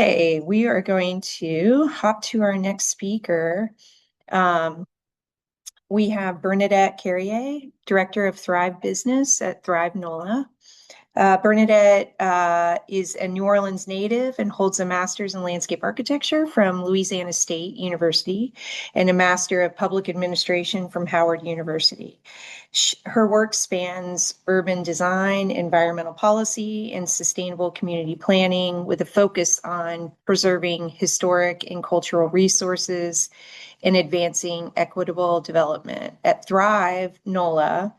Okay, we are going to hop to our next speaker. Um, we have Bernadette Carriere, Director of Thrive Business at Thrive NOLA. Bernadette is a New Orleans native and holds a master's in landscape architecture from Louisiana State University and a master of public administration from Howard University. Her work spans urban design, environmental policy, and sustainable community planning with a focus on preserving historic and cultural resources and advancing equitable development. At Thrive NOLA,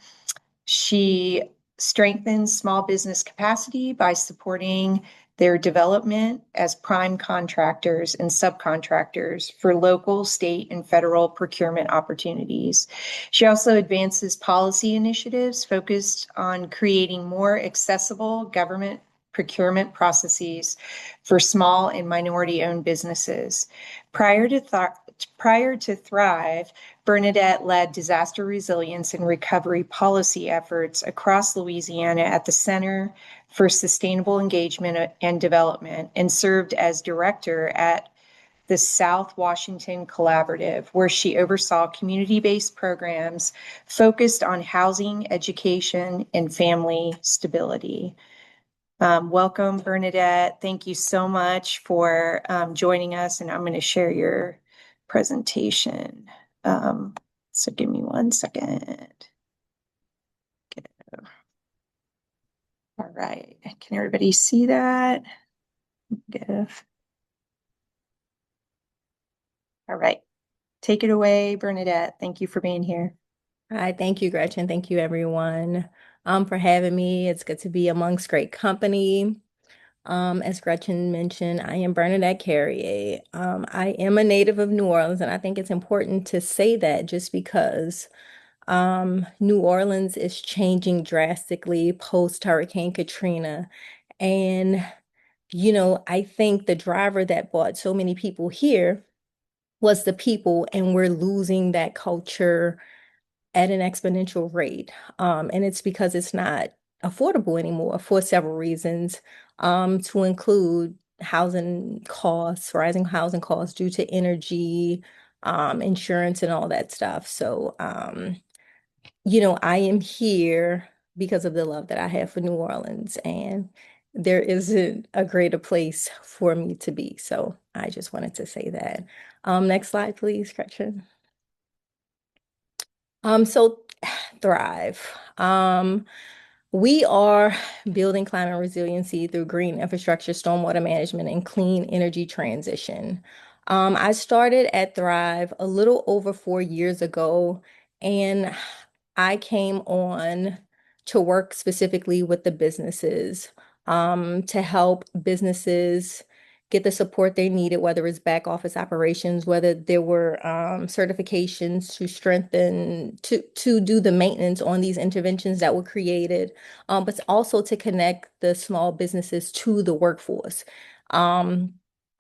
she strengthens small business capacity by supporting their development as prime contractors and subcontractors for local, state, and federal procurement opportunities. She also advances policy initiatives focused on creating more accessible government procurement processes for small and minority-owned businesses. Prior to Thrive, Bernadette led disaster resilience and recovery policy efforts across Louisiana at the Center for Sustainable Engagement and Development and served as director at the South Washington Collaborative, where she oversaw community-based programs focused on housing, education, and family stability. Welcome, Bernadette. Thank you so much for joining us, and I'm going to share your presentation. So give me 1 second. All right. Can everybody see that? All right. Take it away, Bernadette. Thank you for being here. Hi, thank you, Gretchen. Thank you, everyone, for having me. It's good to be amongst great company. As Gretchen mentioned, I am Bernadette Carriere. I am a native of New Orleans, and I think it's important to say that just because New Orleans is changing drastically post Hurricane Katrina. And, I think the driver that brought so many people here was the people, and we're losing that culture at an exponential rate. And it's because it's not affordable anymore for several reasons, to include housing costs, rising housing costs due to energy, insurance, and all that stuff. So, I am here because of the love that I have for New Orleans, and there isn't a greater place for me to be. So I just wanted to say that. Next slide, please, Gretchen. So Thrive. We are building climate resiliency through green infrastructure, stormwater management, and clean energy transition. I started at Thrive a little over 4 years ago, and I came on to work specifically with the businesses, to help businesses get the support they needed, whether it's back office operations, whether there were certifications to strengthen, to do the maintenance on these interventions that were created, but also to connect the small businesses to the workforce. Um,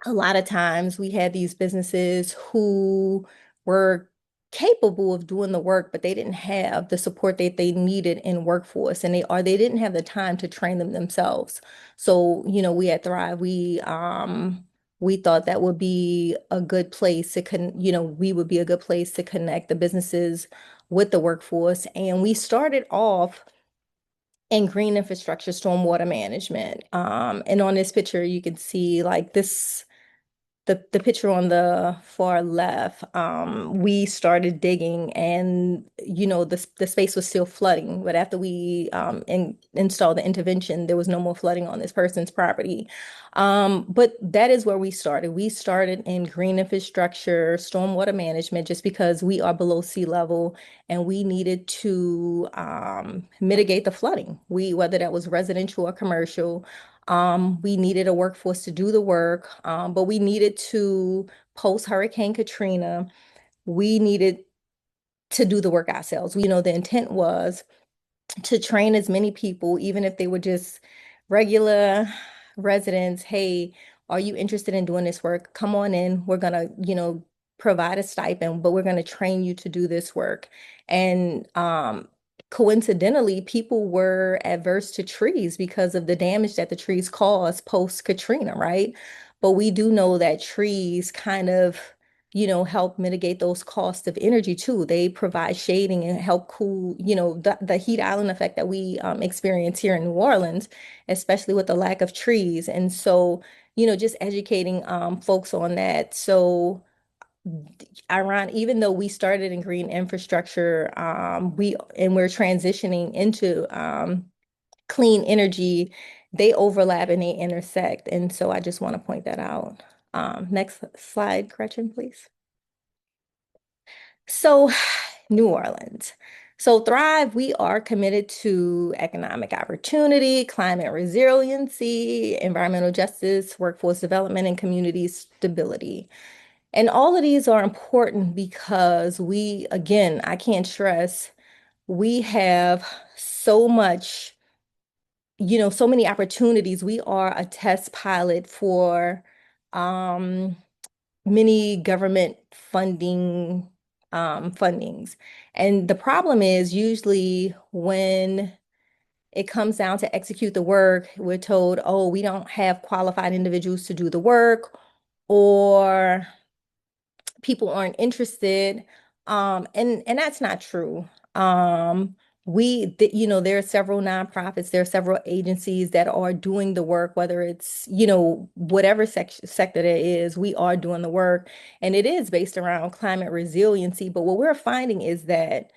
a lot of times we had these businesses who were capable of doing the work, but they didn't have the support that they needed in workforce, and they didn't have the time to train them themselves. So, we at Thrive, we thought that would be a good place to we would be a good place to connect the businesses with the workforce. And we started off in green infrastructure, stormwater management. And on this picture, you can see like this the picture on the far left, we started digging, and the space was still flooding. But after we installed the intervention, there was no more flooding on this person's property. But that is where we started. We started in green infrastructure, stormwater management, just because we are below sea level, and we needed to mitigate the flooding. Whether that was residential or commercial. We needed a workforce to do the work, but we needed to, post Hurricane Katrina, we needed to do the work ourselves. The intent was to train as many people, even if they were just regular residents. Hey, are you interested in doing this work? Come on in. We're gonna, provide a stipend, but we're gonna train you to do this work. And coincidentally, people were adverse to trees because of the damage that the trees caused post Katrina, right? but we do know that trees kind of, help mitigate those costs of energy too. They provide shading and help cool, the heat island effect that we experience here in New Orleans, especially with the lack of trees. And so, just educating folks on that. So, even though we started in green infrastructure, we're transitioning into clean energy, they overlap and they intersect. And so I just want to point that out. Next slide, Gretchen, please. So, New Orleans. So, Thrive, we are committed to economic opportunity, climate resiliency, environmental justice, workforce development, and community stability. And all of these are important because again, I can't stress, we have so much, so many opportunities. We are a test pilot for um, many government fundings. And the problem is usually when it comes down to execute the work, we're told, oh, we don't have qualified individuals to do the work, or people aren't interested. And that's not true. There are several nonprofits, there are several agencies that are doing the work, whether it's, whatever sector there is, we are doing the work. And it is based around climate resiliency. But what we're finding is that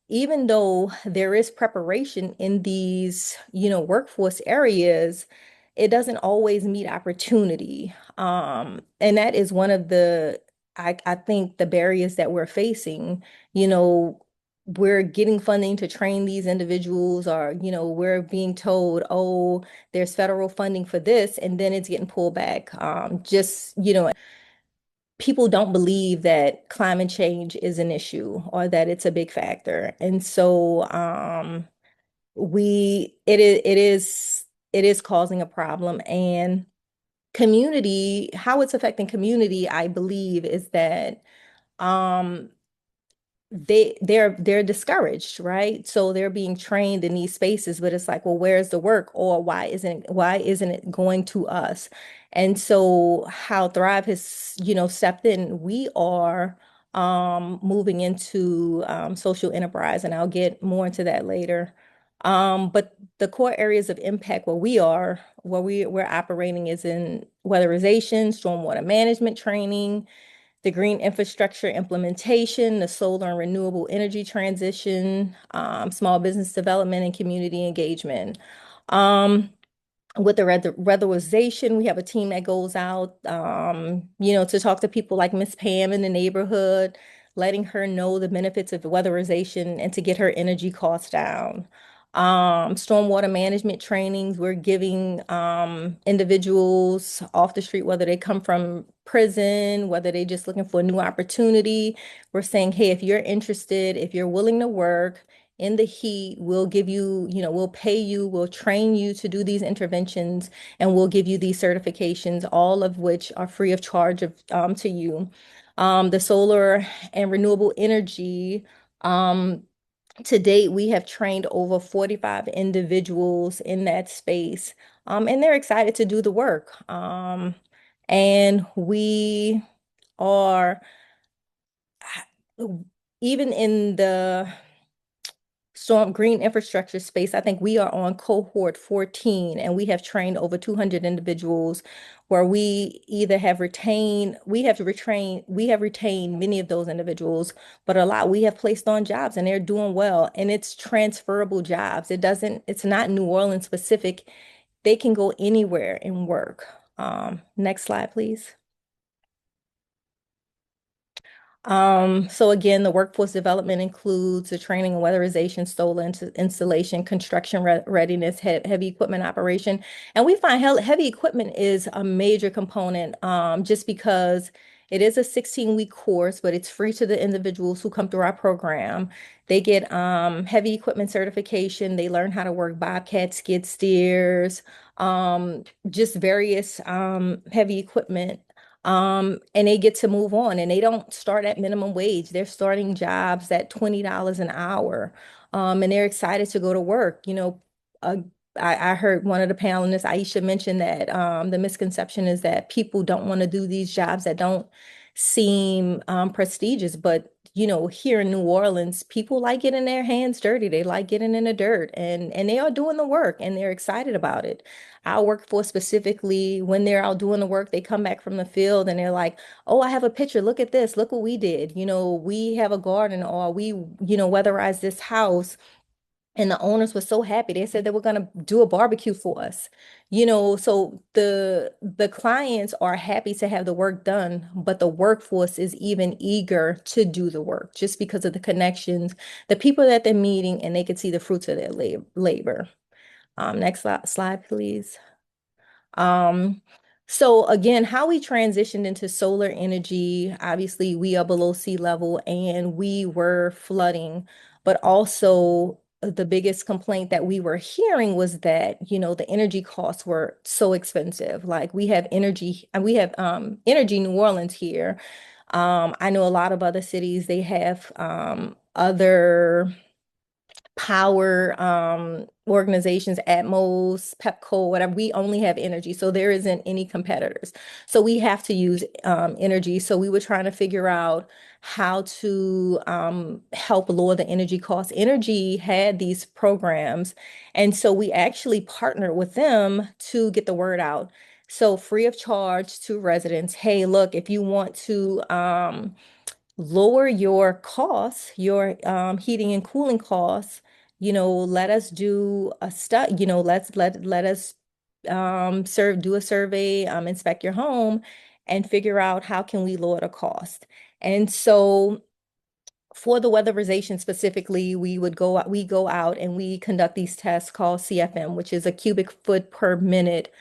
even though there is preparation in these, workforce areas, it doesn't always meet opportunity. And that is one of I think the barriers that we're facing, you know, we're getting funding to train these individuals, or, we're being told, oh, there's federal funding for this, and then it's getting pulled back. People don't believe that climate change is an issue or that it's a big factor. And so it is causing a problem. And how it's affecting community, I believe, is that um they're discouraged, right? So they're being trained in these spaces, but it's like, well, where's the work, or why isn't it going to us? And so how Thrive has, stepped in, we are moving into social enterprise, and I'll get more into that later. But the core areas of impact where we're operating is in weatherization, stormwater management training, the green infrastructure implementation, the solar and renewable energy transition, small business development, and community engagement. Um, with the weatherization, we have a team that goes out, to talk to people like Miss Pam in the neighborhood, letting her know the benefits of weatherization and to get her energy costs down. Stormwater management trainings, we're giving individuals off the street, whether they come from prison, whether they just looking for a new opportunity. We're saying, hey, if you're interested, if you're willing to work in the heat, we'll give you, we'll pay you, we'll train you to do these interventions, and we'll give you these certifications, all of which are free of charge to you. The solar and renewable energy, to date, we have trained over 45 individuals in that space, and they're excited to do the work. And we are, even in the storm green infrastructure space, I think we are on cohort 14, and we have trained over 200 individuals, where we have retained many of those individuals, but a lot we have placed on jobs, and they're doing well, and it's transferable jobs. It's not New Orleans specific. They can go anywhere and work. Next slide, please. So again, the workforce development includes the training and weatherization, solar installation, construction readiness, heavy equipment operation. And we find heavy equipment is a major component, just because it is a 16-week course, but it's free to the individuals who come through our program. They get heavy equipment certification. They learn how to work bobcat, skid steers, just various heavy equipment, and they get to move on, and they don't start at minimum wage. They're starting jobs at $20 an hour. And they're excited to go to work. I heard one of the panelists, Aisha, mention that the misconception is that people don't want to do these jobs that don't seem prestigious. But, here in New Orleans, people like getting their hands dirty. They like getting in the dirt, and they are doing the work and they're excited about it. Our workforce specifically, when they're out doing the work, they come back from the field and they're like, oh, I have a picture. Look at this. Look what we did. We have a garden, or we, weatherized this house. And the owners were so happy. They said they were going to do a barbecue for us. So the clients are happy to have the work done, but the workforce is even eager to do the work just because of the connections, the people that they're meeting, and they can see the fruits of their labor. Next slide, please. Um, so again, how we transitioned into solar energy, obviously we are below sea level and we were flooding, but also the biggest complaint that we were hearing was that, the energy costs were so expensive. Like we have energy, and we have Energy New Orleans here. I know a lot of other cities, they have other power organizations, Atmos, Pepco, whatever. We only have energy, so there isn't any competitors. So we have to use energy. So we were trying to figure out how to help lower the energy costs. Energy had these programs, and so we actually partnered with them to get the word out. So free of charge to residents. Hey, look, if you want to lower your costs, your heating and cooling costs, let us do a study, let us do a survey, inspect your home and figure out how can we lower the cost. And so for the weatherization specifically, we go out and we conduct these tests called CFM, which is a cubic foot per minute.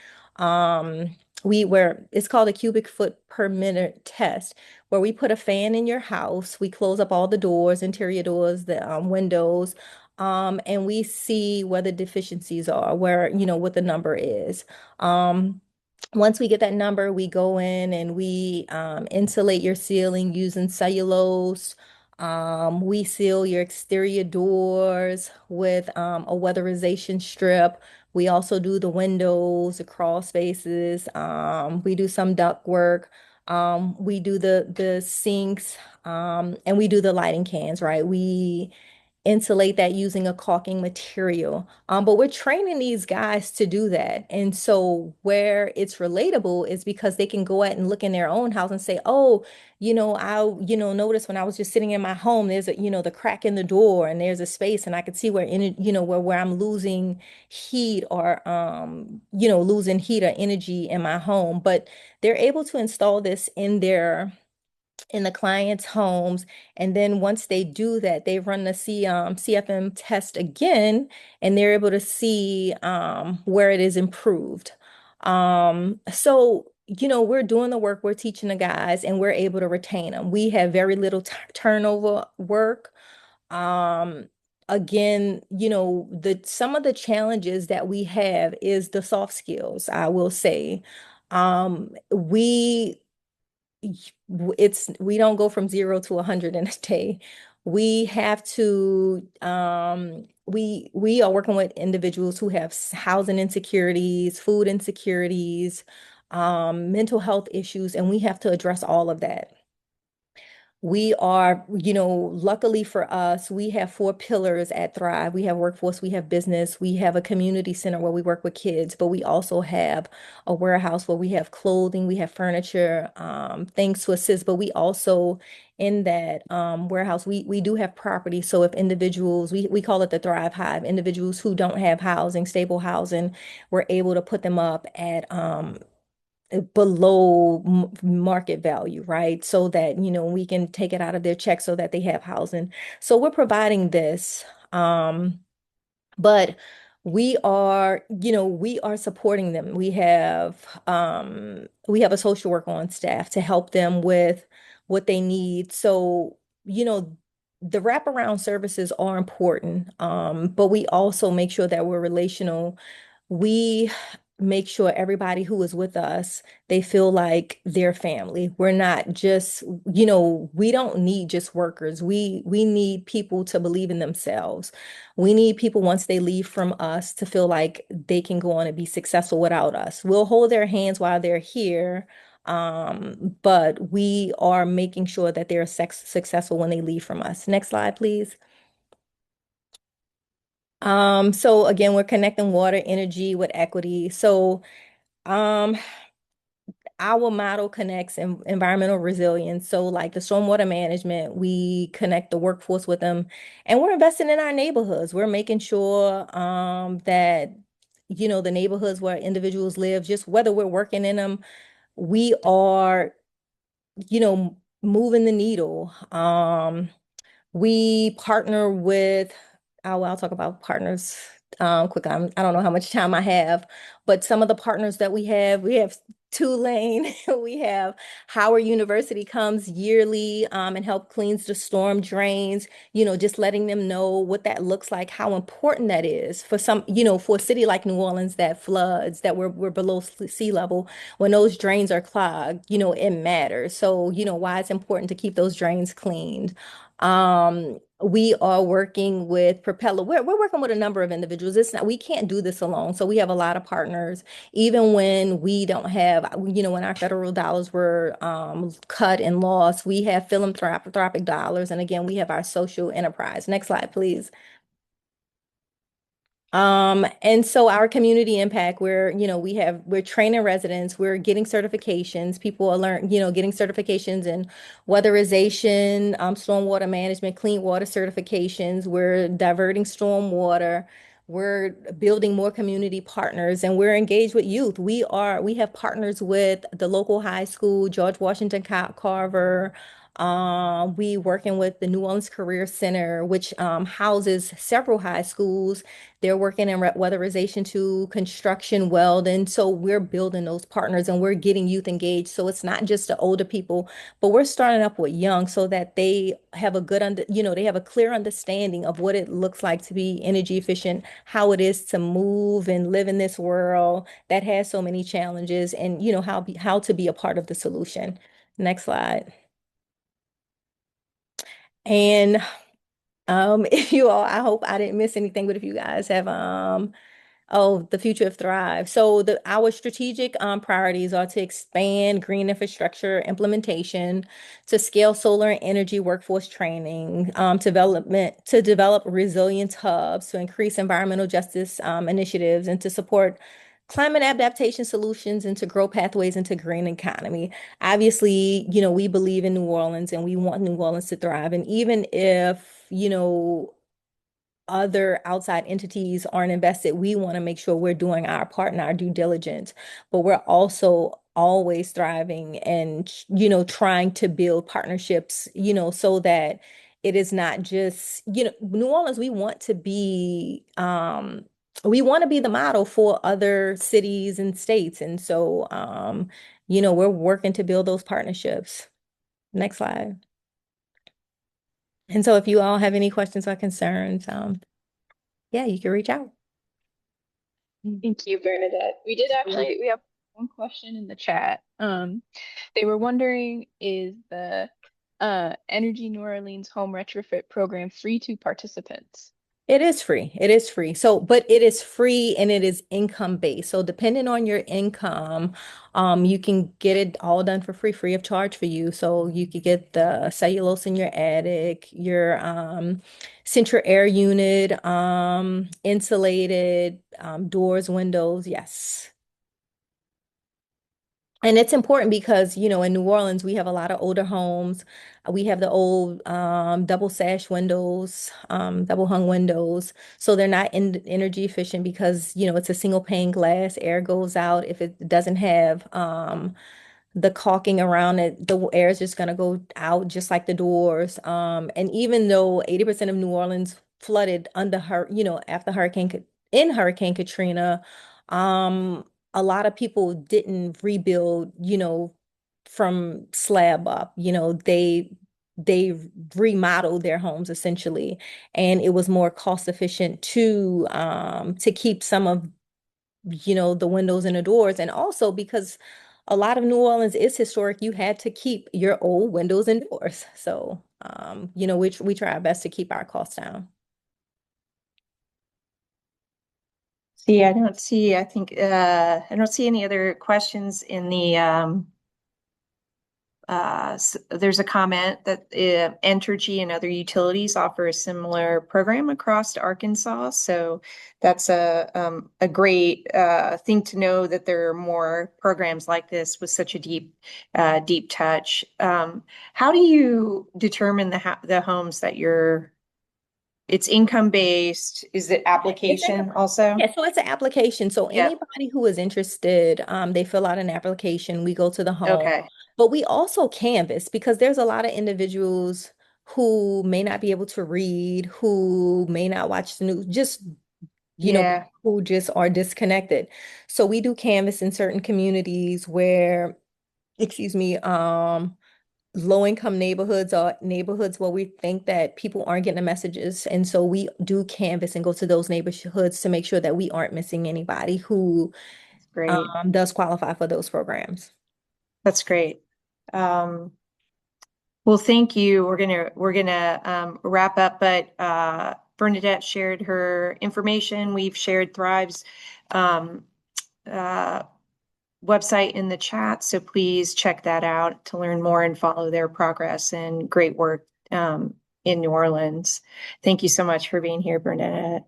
Where it's called a cubic foot per minute test, where we put a fan in your house, we close up all the doors, interior doors, the windows, and we see where the deficiencies are, what the number is. Once we get that number, we go in and we insulate your ceiling using cellulose. We seal your exterior doors with a weatherization strip. We also do the windows, the crawl spaces. We do some duct work. We do the sinks, and we do the lighting cans, right? We insulate that using a caulking material. But we're training these guys to do that. And so where it's relatable is because they can go out and look in their own house and say, oh, notice when I was just sitting in my home, there's the crack in the door and there's a space and I could see where I'm losing heat or, losing heat or energy in my home. But they're able to install this in the client's homes. And then once they do that, they run the CFM test again, and they're able to see where it is improved. We're doing the work, we're teaching the guys, and we're able to retain them. We have very little turnover work. Um, Again, the some of the challenges that we have is the soft skills, I will say. We don't go from 0 to 100 in a day. We have to we are working with individuals who have housing insecurities, food insecurities, mental health issues, and we have to address all of that. We are, luckily for us, we have four pillars at Thrive. We have workforce, we have business, we have a community center where we work with kids, but we also have a warehouse where we have clothing, we have furniture, things to assist. But we also, in that warehouse, we do have property. So if individuals, we call it the Thrive Hive, individuals who don't have housing, stable housing, we're able to put them up at below market value, right? So that, we can take it out of their check so that they have housing. So we're providing this. But we are supporting them. We have a social worker on staff to help them with what they need. So, the wraparound services are important. But we also make sure that we're relational. We make sure everybody who is with us, they feel like their family. We're not just, we don't need just workers. We need people to believe in themselves. We need people once they leave from us to feel like they can go on and be successful without us. We'll hold their hands while they're here. But we are making sure that they're successful when they leave from us. Next slide, please. So again, we're connecting water, energy with equity. So, um, our model connects environmental resilience. So, like the stormwater management, we connect the workforce with them, and we're investing in our neighborhoods. We're making sure that the neighborhoods where individuals live, just whether we're working in them, we are moving the needle. We partner with, oh, well, I'll talk about partners quick. I don't know how much time I have, but some of the partners that we have Tulane, we have Howard University comes yearly and help cleans the storm drains, just letting them know what that looks like, how important that is for some, for a city like New Orleans that floods, that we're below sea level. When those drains are clogged, it matters. So, why it's important to keep those drains cleaned. We are working with Propeller. We're working with a number of individuals. It's not, we can't do this alone. So we have a lot of partners, even when we don't have, when our federal dollars were cut and lost, we have philanthropic dollars. And again, we have our social enterprise. Next slide, please. And so our community impact, we're training residents, we're getting certifications. People are getting certifications in weatherization, stormwater management, clean water certifications. We're diverting stormwater. We're building more community partners, and we're engaged with youth. We have partners with the local high school, George Washington Carver. We working with the New Orleans Career Center, which houses several high schools. They're working in weatherization to construction, welding. So we're building those partners and we're getting youth engaged. So it's not just the older people, but we're starting up with young so that they have a they have a clear understanding of what it looks like to be energy efficient, how it is to move and live in this world that has so many challenges, and how to be a part of the solution. Next slide. And if you all, I hope I didn't miss anything, but if you guys have oh, the future of Thrive. So our strategic priorities are to expand green infrastructure implementation, to scale solar and energy workforce training, to develop resilience hubs, to increase environmental justice initiatives, and to support climate adaptation solutions and to grow pathways into green economy. Obviously, we believe in New Orleans and we want New Orleans to thrive. And even if, other outside entities aren't invested, we want to make sure we're doing our part and our due diligence, but we're also always thriving and, trying to build partnerships, so that it is not just, New Orleans, we want to be the model for other cities and states. And so, we're working to build those partnerships. Next slide. And so if you all have any questions or concerns, yeah, you can reach out. Thank you, Bernadette. We have one question in the chat. They were wondering, is the Energy New Orleans home retrofit program free to participants? It is free. It is free. So, but it is free and it is income based. So depending on your income, you can get it all done for free of charge for you. So you could get the cellulose in your attic, your central air unit, insulated, doors, windows. Yes. And it's important because, in New Orleans, we have a lot of older homes. We have the old double sash windows, double hung windows. So they're not energy efficient because, it's a single pane glass. Air goes out. If it doesn't have the caulking around it, the air is just going to go out just like the doors. And even though 80% of New Orleans flooded under her, after in Hurricane Katrina, um, a lot of people didn't rebuild, from slab up. They remodeled their homes essentially, and it was more cost efficient to keep some of the windows and the doors. And also because a lot of New Orleans is historic, you had to keep your old windows and doors. So, we try our best to keep our costs down. See, I think, I don't see any other questions in the, there's a comment that Entergy and other utilities offer a similar program across Arkansas. So that's a great thing to know, that there are more programs like this with such a deep touch. How do you determine the homes that it's income based? Is it application also? Yeah, so it's an application. So Yep. anybody who is interested, they fill out an application. We go to the home, Okay. but we also canvas because there's a lot of individuals who may not be able to read, who may not watch the news, just, Yeah. who just are disconnected. So we do canvas in certain communities where, excuse me, low-income neighborhoods are neighborhoods where we think that people aren't getting the messages. And so we do canvas and go to those neighborhoods to make sure that we aren't missing anybody who Great. does qualify for those programs. That's great. Well, thank you. We're gonna wrap up, but Bernadette shared her information. We've shared Thrive's um, uh, website in the chat, so please check that out to learn more and follow their progress and great work in New Orleans. Thank you so much for being here, Bernadette.